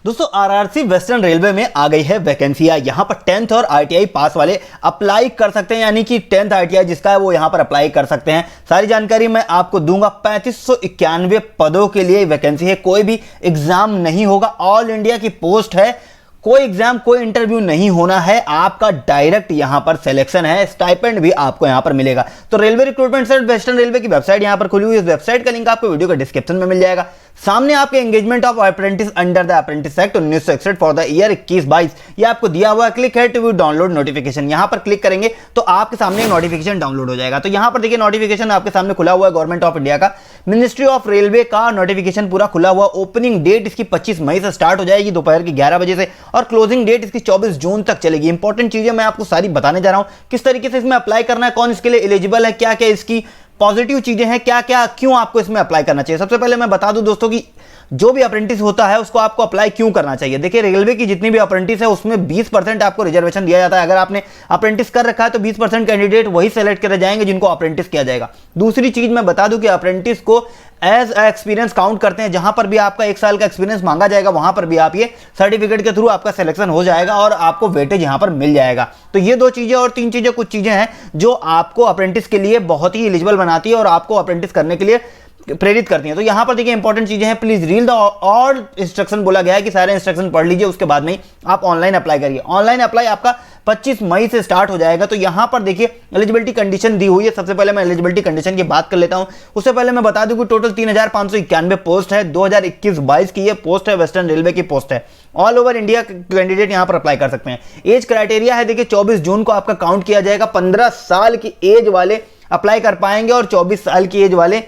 दोस्तों RRC western railway में आ गई है वैकेंसियां। यहां पर 10th और आईटीआई पास वाले अप्लाई कर सकते हैं, यानी कि 10th आईटीआई जिसका है वो यहां पर अप्लाई कर सकते हैं। सारी जानकारी मैं आपको दूंगा। 3591 पदों के लिए वैकेंसी है, कोई भी एग्जाम नहीं होगा, ऑल इंडिया की पोस्ट है, कोई एग्जाम कोई इंटरव्यू नहीं होना है, आपका डायरेक्ट यहां पर सिलेक्शन है, स्टाइपेंड भी आपको यहां पर मिलेगा। तो railway recruitment service western railway की वेबसाइट यहां पर खुली हुई है, इस वेबसाइट का लिंक आपको वीडियो के डिस्क्रिप्शन में मिल जाएगा। सामने आपके engagement of apprentice under the apprentice act 1961 for the year 21-22 ये आपको दिया हुआ है। क्लिक है टू डाउनलोड नोटिफिकेशन, यहां पर क्लिक करेंगे तो आपके सामने एक नोटिफिकेशन डाउनलोड हो जाएगा। तो यहां पर देखिए नोटिफिकेशन आपके सामने खुला हुआ है, गवर्नमेंट ऑफ इंडिया का मिनिस्ट्री ऑफ रेलवे का नोटिफिकेशन पूरा खुला हुआ। ओपनिंग डेट इसकी 25 मई से स्टार्ट हो जाएगी दोपहर की 11 बजे से, और क्लोजिंग डेट इसकी 24 जून तक चलेगी। इंपॉर्टेंट चीजें मैं आपको सारी बताने जा रहा हूं, किस तरीके से इसमें अप्लाई करना है, कौन इसके लिए एलिजिबल है, क्या क्या इसकी पॉजिटिव चीजें हैं, क्या क्या क्यों आपको इसमें अप्लाई करना चाहिए। सबसे पहले मैं बता दूं दोस्तों कि जो भी अप्रेंटिस होता है उसको आपको अप्लाई क्यों करना चाहिए। देखिए रेलवे की जितनी भी अप्रेंटिस है उसमें 20% आपको रिजर्वेशन दिया जाता है। अगर आपने अप्रेंटिस कर रखा है तो 20% कैंडिडेट वही सेलेक्ट करे जाएंगे जिनको अप्रेंटिस किया जाएगा। दूसरी चीज मैं बता दूं कि अप्रेंटिस को एज एक्सपीरियंस काउंट करते हैं, जहां पर भी आपका 1 साल का एक्सपीरियंस मांगा जाएगा वहां पर भी आप ये सर्टिफिकेट के थ्रू आपका सिलेक्शन हो जाएगा और आपको वेटेज यहां पर मिल जाएगा। तो ये 2 चीजें और 3 चीजें कुछ चीजें हैं जो आपको अप्रेंटिस के लिए बहुत ही एलिजिबल बनाती है और आपको अप्रेंटिस करने के लिए प्रेरित करती हैं। तो यहां पर देखिए इंपॉर्टेंट चीजें हैं, please read the all instruction बोला गया है कि सारे इंस्ट्रक्शन पढ़ लीजिए, उसके बाद में आप ऑनलाइन अप्लाई करिए। ऑनलाइन अप्लाई आपका 25 मई से स्टार्ट हो जाएगा। तो यहां पर देखिए एलिजिबिलिटी कंडीशन दी हुई है। सबसे पहले मैं एलिजिबिलिटी कंडीशन की बात कर लेता हूं। उससे पहले मैं बता दूं कि टोटल 3591 पोस्ट है, 2021-22 की ये पोस्ट है, वेस्टर्न रेलवे की पोस्ट है। ऑल ओवर इंडिया कैंडिडेट यहां पर अप्लाई कर सकते हैं। एज क्राइटेरिया है देखिए 24 जून को आपका काउंट किया जाएगा। 15 साल की एज वाले अप्लाई कर पाएंगे और 24 साल की एज वाले,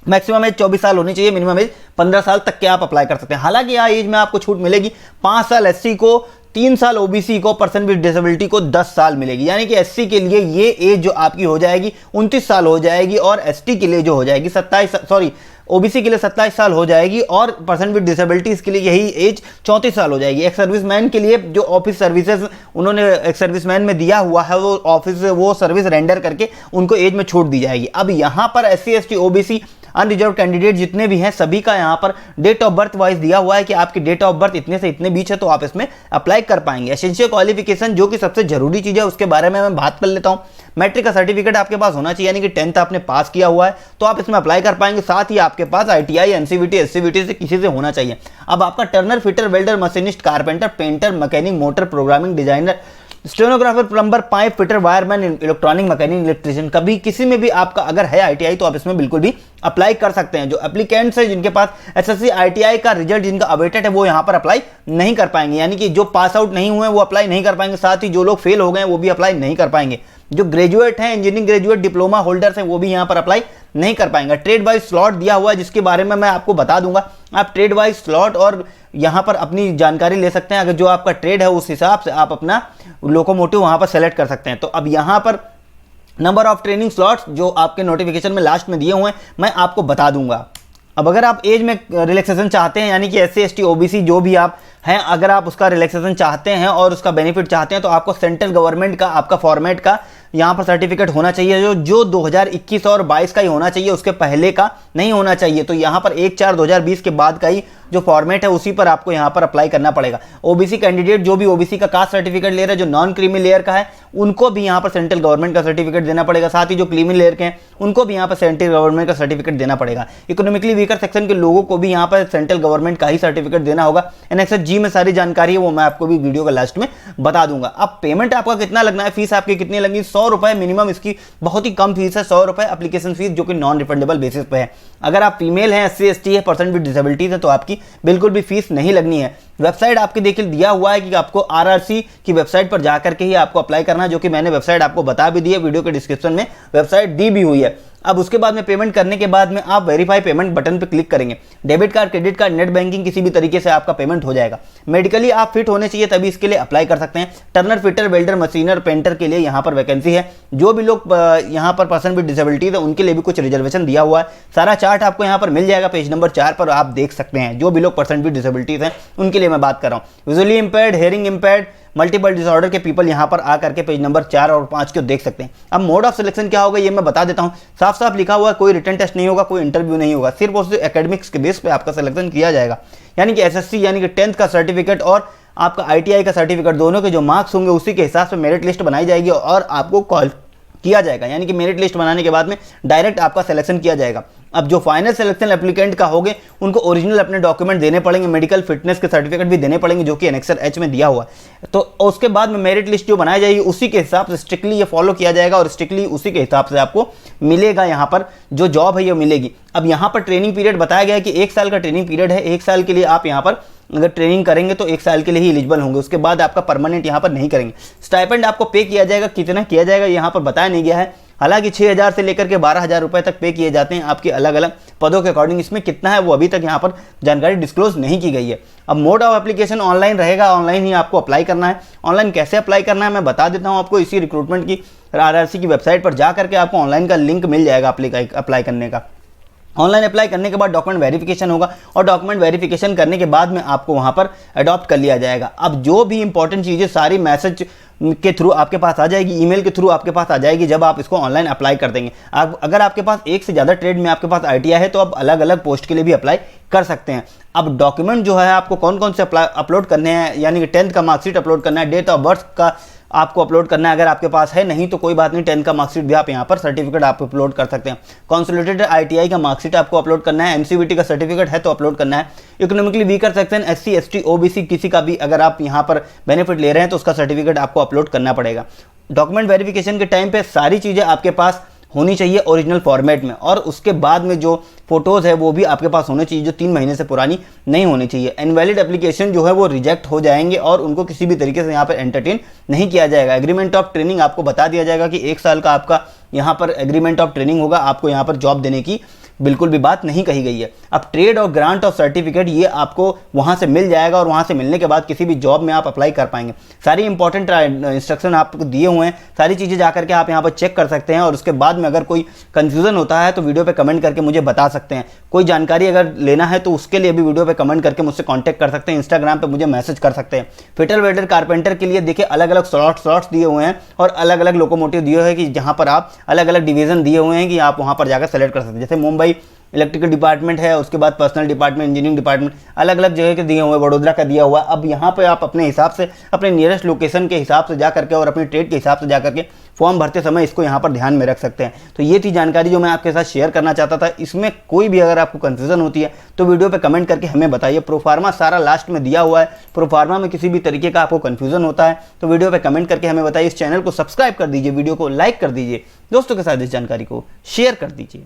मैक्सिमम एज 24 साल होनी चाहिए, मिनिमम एज 15 साल तक के आप अप्लाई कर सकते हैं। हालांकि यहाँ एज में आपको छूट मिलेगी, 5 साल एससी को, 3 साल ओबीसी को, पर्सन विद डिसेबिलिटी को 10 साल मिलेगी। यानी कि एससी के लिए ये एज जो आपकी हो जाएगी 29 साल हो जाएगी और एसटी के लिए जो हो जाएगी ओबीसी के लिए 27 साल हो जाएगी और पर्सन विद डिसेबिलिटीज के लिए यही एज 34 साल हो जाएगी। एक सर्विसमैन के लिए जो ऑफिस सर्विसेज उन्होंने एक सर्विसमैन में दिया हुआ है वो सर्विस रेंडर करके उनको एज में छूट दी जाएगी। अब यहाँ पर SC ST OBC unreserved candidate जितने भी हैं सभी का यहाँ पर डेट ऑफ बर्थ वाइज दिया हुआ है कि आपकी डेट ऑफ बर्थ इतने से इतने बीच है तो आप इसमें अप्लाई कर पाएंगे। एसेंशियल क्वालिफिकेशन जो कि सबसे जरूरी चीज है उसके बारे में मैं बात कर लेता हूँ। मैट्रिक का सर्टिफिकेट आपके पास होना चाहिए, यानी कि 10th आपने पास किया हुआ है तो आप इसमें अप्लाई कर पाएंगे। साथ ही आपके पास आईटीआई एनसीवीटी एससीवीटी से किसी से होना चाहिए। अब आपका Turner fitter welder machinist carpenter painter mechanic motor programming designer stenographer plumber pipe fitter wireman electronic mechanic electrician कभी किसी में भी आपका अगर है आईटीआई तो आप इसमें बिल्कुल भी अप्लाई कर सकते हैं। जो एप्लीकेंट्स है जिनके पास एसएससी आईटीआई का रिजल्ट जिनका अवेटेड है वो यहां पर अप्लाई नहीं कर पाएंगे, यानी कि जो पास आउट नहीं हुए वो अप्लाई नहीं कर पाएंगे। साथ ही जो लोग फेल हो गए वो भी अप्लाई नहीं कर पाएंगे। जो ग्रेजुएट हैं, इंजीनियरिंग ग्रेजुएट डिप्लोमा होल्डर्स हैं वो भी यहां पर अप्लाई नहीं कर पाएंगे। ट्रेड वाइज स्लॉट दिया हुआ है जिसके बारे में मैं आपको बता दूंगा। आप ट्रेड वाइज स्लॉट और यहां पर अपनी जानकारी ले सकते हैं। अगर जो आपका ट्रेड है उस हिसाब से आप अपना लोकोमोटिव वहां पर सेलेक्ट कर सकते हैं। तो अब यहां पर नंबर ऑफ ट्रेनिंग स्लॉट्स जो आपके नोटिफिकेशन में लास्ट में दिए हुए हैं मैं आपको बता दूंगा। अब अगर आप एज में रिलैक्सेशन चाहते हैं, यानी कि एससी एसटी ओबीसी जो भी आप हैं, अगर आप उसका रिलैक्सेशन चाहते हैं और उसका बेनिफिट चाहते हैं तो आपको सेंट्रल गवर्नमेंट का आपका फॉर्मेट का यहाँ पर सर्टिफिकेट होना चाहिए जो 2021 और 22 का ही होना चाहिए, उसके पहले का नहीं होना चाहिए। तो यहाँ पर 1/4/2020 के बाद का ही जो फॉर्मेट है उसी पर आपको यहाँ पर अप्लाई करना पड़ेगा। ओबीसी कैंडिडेट जो भी ओबीसी का कास्ट सर्टिफिकेट ले रहे हैं, जो नॉन क्रीमी लेयर का है उनको भी यहाँ पर सेंट्रल गवर्नमेंट का सर्टिफिकेट देना पड़ेगा। साथ ही जो क्रीमी लेयर के हैं उनको भी यहाँ पर सेंट्रल गवर्नमेंट का सर्टिफिकेट देना पड़ेगा। इकोनॉमिकली वीकर सेक्शन के लोगों को भी यहाँ पर सेंट्रल गवर्नमेंट का ही सर्टिफिकेट देना होगा। एनेक्स जी में सारी जानकारी है वो मैं आपको भी वीडियो का लास्ट में बता दूंगा। अब पेमेंट आपका कितना लगना है, फीस आपकी कितनी लगनी, 100 रुपए मिनिमम, इसकी बहुत ही कम फीस है 100 रुपए एप्लीकेशन फीस जो कि नॉन रिफंडेबल बेसिस पे है। अगर आप फीमेल हैं, एससी एसटी है, पर्सन विद डिसेबिलिटीज है तो आपकी बिल्कुल भी फीस नहीं लगनी है। वेबसाइट आपके देखिए दिया हुआ है कि आपको आरआरसी की वेबसाइट पर जाकर के ही आपको अप्लाई करना है, जो कि मैंने वेबसाइट आपको बता भी दी है, वीडियो के डिस्क्रिप्शन में वेबसाइट दी भी हुई है। अब उसके बाद में पेमेंट करने के बाद में आप वेरीफाई पेमेंट बटन पर क्लिक करेंगे। Debit card, credit card, net banking किसी भी तरीके से आपका पेमेंट हो जाएगा। मेडिकली आप फिट होने चाहिए तभी इसके लिए अप्लाई कर सकते हैं। टर्नर फिटर वेल्डर मशीनर पेंटर के लिए यहाँ पर वैकेंसी है। जो भी लोग यहाँ पर पर्सन विद डिसेबिलिटीज है उनके लिए भी कुछ रिजर्वेशन दिया हुआ है। सारा चार्ट आपको यहाँ पर मिल जाएगा, पेज नंबर 4 पर आप देख सकते हैं। जो भी लोग पर्सन विद डिसेबिलिटीज हैं उनके लिए मैं बात कर रहा हूँ। Visually impaired, hearing impaired, multiple disorder के पीपल यहाँ पर आकर के पेज नंबर 4 और 5 को देख सकते हैं। अब मोड ऑफ सिलेक्शन क्या होगा ये मैं बता देता हूँ। साफ साफ लिखा हुआ है, कोई रिटन टेस्ट नहीं होगा, कोई इंटरव्यू नहीं होगा, सिर्फ और सिर्फ एकेडमिक्स के बेस पे आपका सिलेक्शन किया जाएगा। यानी कि एसएससी यानी कि 10th का सर्टिफिकेट और आपका आईटीआई का सर्टिफिकेट दोनों के जो मार्क्स होंगे उसी के हिसाब से मेरिट लिस्ट बनाई जाएगी और आपको कॉल किया जाएगा। यानी कि मेरिट लिस्ट बनाने के बाद में डायरेक्ट आपका सिलेक्शन किया जाएगा। अब जो फाइनल सिलेक्शन एप्लीकेंट का होंगे उनको ओरिजिनल अपने डॉक्यूमेंट देने पड़ेंगे, मेडिकल फिटनेस के सर्टिफिकेट भी देने पड़ेंगे जो कि एनेक्सर एच में दिया हुआ है। तो उसके बाद में मेरिट लिस्ट जो बनाई जाएगी उसी के हिसाब से स्ट्रिक्टली ये फॉलो किया जाएगा और स्ट्रिक्टली उसी के हिसाब से आपको मिलेगा, यहाँ पर जो जॉब है ये मिलेगी। अब यहाँ पर ट्रेनिंग पीरियड बताया गया है कि 1 साल का ट्रेनिंग पीरियड है। 1 साल के लिए आप यहाँ पर अगर ट्रेनिंग करेंगे तो 1 साल के लिए ही एलिजिबल होंगे, उसके बाद आपका परमानेंट यहाँ पर नहीं करेंगे। स्टाइपेंड आपको पे किया जाएगा, कितना किया जाएगा यहाँ पर बताया नहीं गया है। हालांकि 6,000 से लेकर के 12,000 रुपए तक पे किए जाते हैं आपके अलग अलग पदों के अकॉर्डिंग। इसमें कितना है वो अभी तक यहाँ पर जानकारी डिस्क्लोज नहीं की गई है। अब मोड ऑफ एप्लीकेशन ऑनलाइन रहेगा, ऑनलाइन ही आपको अप्लाई करना है। ऑनलाइन कैसे अप्लाई करना है मैं बता देता हूँ आपको। इसी रिक्रूटमेंट की आरआरसी की वेबसाइट पर जा करके आपको ऑनलाइन का लिंक मिल जाएगा अप्लाई करने का। ऑनलाइन अप्लाई करने के बाद डॉक्यूमेंट वेरिफिकेशन होगा और डॉक्यूमेंट वेरिफिकेशन करने के बाद में आपको वहां पर अडॉप्ट कर लिया जाएगा। अब जो भी इंपॉर्टेंट चीज़ें सारी मैसेज के थ्रू आपके पास आ जाएगी, ईमेल के थ्रू आपके पास आ जाएगी जब आप इसको ऑनलाइन अप्लाई कर देंगे। अगर आपके पास एक से ज़्यादा ट्रेड में आपके पास आईटीआई है तो आप अलग अलग पोस्ट के लिए भी अप्लाई कर सकते हैं। अब डॉक्यूमेंट जो है आपको कौन कौन से अपलोड करने हैं, यानी कि 10th का मार्कशीट अपलोड करना है, डेट ऑफ बर्थ का आपको अपलोड करना है। अगर आपके पास है नहीं तो कोई बात नहीं, 10th का मार्कशीट भी आप यहाँ पर सर्टिफिकेट आप अपलोड कर सकते हैं। कंसोलिडेटेड आईटीआई का मार्कशीट आपको अपलोड करना है। एनसीवीटी का सर्टिफिकेट है तो अपलोड करना है। Economically weaker section SC ST OBC किसी का भी अगर आप यहाँ पर बेनिफिट ले रहे हैं तो उसका सर्टिफिकेट आपको अपलोड करना पड़ेगा। डॉक्यूमेंट वेरिफिकेशन के टाइम पे सारी चीज़ें आपके पास होनी चाहिए ओरिजिनल फॉर्मेट में, और उसके बाद में जो फोटोज़ है वो भी आपके पास होने चाहिए जो 3 महीने से पुरानी नहीं होनी चाहिए। इनवैलिड एप्लीकेशन जो है वो रिजेक्ट हो जाएंगे और उनको किसी भी तरीके से यहाँ पर एंटरटेन नहीं किया जाएगा। एग्रीमेंट ऑफ ट्रेनिंग आपको बता दिया जाएगा कि 1 साल का आपका यहाँ पर एग्रीमेंट ऑफ ट्रेनिंग होगा, आपको यहाँ पर जॉब देने की बिल्कुल भी बात नहीं कही गई है। अब ट्रेड और ग्रांट ऑफ सर्टिफिकेट ये आपको वहाँ से मिल जाएगा और वहाँ से मिलने के बाद किसी भी जॉब में आप अप्लाई कर पाएंगे। सारी इंपॉर्टेंट इंस्ट्रक्शन आपको दिए हुए हैं, सारी चीज़ें जाकर के आप यहाँ पर चेक कर सकते हैं। और उसके बाद में अगर कोई कंफ्यूजन होता है तो वीडियो पे कमेंट करके मुझे बता सकते हैं। कोई जानकारी अगर लेना है तो उसके लिए भी वीडियो पे कमेंट करके मुझसे कॉन्टैक्ट कर सकते हैं, इंस्टाग्राम पर मुझे मैसेज कर सकते हैं। फिटर वेल्डर कारपेंटर के लिए देखिए अलग अलग स्लॉट्स दिए हुए हैं और अलग अलग लोकोमोटिव दिए हुए हैं कि जहाँ पर आप अलग अलग डिवीज़न दिए हुए हैं कि आप वहाँ पर जाकर सेलेक्ट कर सकते हैं। जैसे मुंबई इलेक्ट्रिकल डिपार्टमेंट है, उसके बाद पर्सनल डिपार्टमेंट, इंजीनियरिंग डिपार्टमेंट, अलग अलग जगह के दिए हुए, वडोदरा का दिया हुआ। अब यहाँ पे आप अपने हिसाब से अपने नियरेस्ट लोकेशन के हिसाब से जा करके और अपनी ट्रेड के हिसाब से जा करके फॉर्म भरते समय इसको यहाँ पर ध्यान में रख सकते हैं। तो ये थी जानकारी जो मैं आपके साथ शेयर करना चाहता था। इसमें कोई भी अगर आपको कन्फ्यूजन होती है तो वीडियो पे कमेंट करके हमें बताइए। प्रोफार्मा सारा लास्ट में दिया हुआ है, प्रोफार्मा में किसी भी तरीके का आपको कन्फ्यूजन होता है तो वीडियो पे कमेंट करके हमें बताइए। इस चैनल को सब्सक्राइब कर दीजिए, वीडियो को लाइक कर दीजिए, दोस्तों के साथ इस जानकारी को शेयर कर दीजिए।